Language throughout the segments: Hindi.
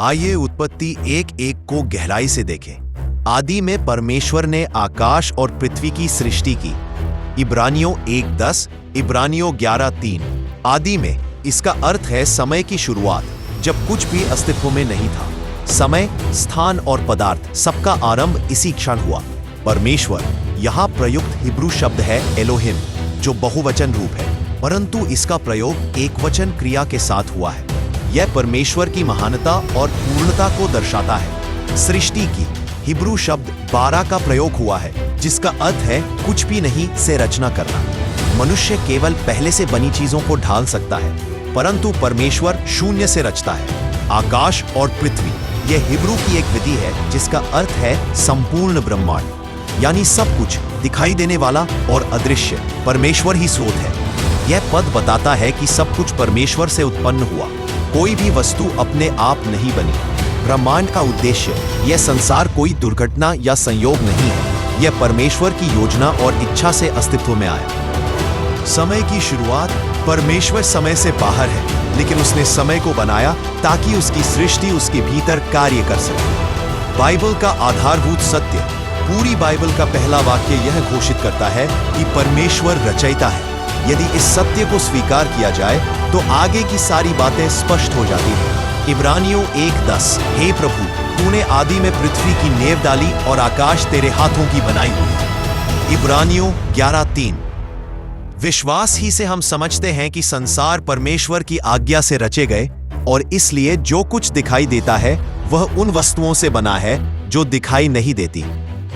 आइए उत्पत्ति एक एक को गहराई से देखें। आदि में परमेश्वर ने आकाश और पृथ्वी की सृष्टि की। इब्रानियों 1:10, इब्रानियों 11:3। आदि में इसका अर्थ है समय की शुरुआत, जब कुछ भी अस्तित्व में नहीं था। समय, स्थान और पदार्थ सबका आरंभ इसी क्षण हुआ। परमेश्वर यहाँ प्रयुक्त हिब्रू शब्द है एलोहिम, जो बहुवचन रूप है, परंतु इसका प्रयोग एकवचन क्रिया के साथ हुआ है। यह परमेश्वर की महानता और पूर्णता को दर्शाता है। सृष्टि की हिब्रू शब्द 12 का प्रयोग हुआ है, जिसका अर्थ है कुछ भी नहीं से रचना करना। मनुष्य केवल पहले से बनी चीजों को ढाल सकता है, परंतु परमेश्वर शून्य से रचता है। आकाश और पृथ्वी यह हिब्रू की एक विधि है, जिसका अर्थ है संपूर्ण ब्रह्मांड, यानी सब कुछ दिखाई देने वाला और अदृश्य परमेश्वर ही स्रोत है। यह पद बताता है कि सब कुछ परमेश्वर से उत्पन्न हुआ, कोई भी वस्तु अपने आप नहीं बनी। ब्रह्मांड का उद्देश्य, यह संसार कोई दुर्घटना या संयोग नहीं है, यह परमेश्वर की योजना और इच्छा से अस्तित्व में आया। समय की शुरुआत, परमेश्वर समय से बाहर है, लेकिन उसने समय को बनाया ताकि उसकी सृष्टि उसके भीतर कार्य कर सके। बाइबल का आधारभूत सत्य, पूरी बाइबल का पहला वाक्य यह घोषित करता है कि परमेश्वर रचयिता है। यदि इस सत्य को स्वीकार किया जाए तो आगे की सारी बातें स्पष्ट हो जाती हैं। इब्रानियों 1:10, हे प्रभु, तूने आदि में पृथ्वी की नेव डाली और आकाश तेरे हाथों की बनाई हुई। इब्रानियों 11:3। विश्वास ही से हम समझते हैं कि संसार परमेश्वर की आज्ञा से रचे गए, और इसलिए जो कुछ दिखाई देता है वह उन वस्तुओं से बना है जो दिखाई नहीं देती।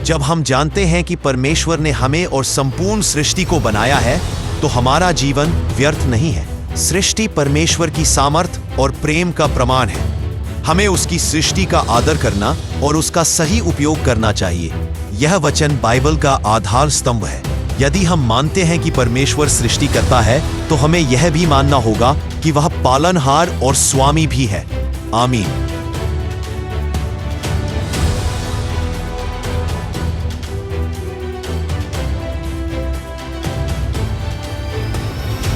जब हम जानते हैं कि परमेश्वर ने हमें और संपूर्ण सृष्टि को बनाया है, तो हमारा जीवन व्यर्थ नहीं है। सृष्टि परमेश्वर की सामर्थ और प्रेम का प्रमाण है। हमें उसकी सृष्टि का आदर करना और उसका सही उपयोग करना चाहिए। यह वचन बाइबल का आधार स्तंभ है। यदि हम मानते हैं कि परमेश्वर सृष्टि करता है, तो हमें यह भी मानना होगा कि वह पालनहार और स्वामी भी है। आमीन।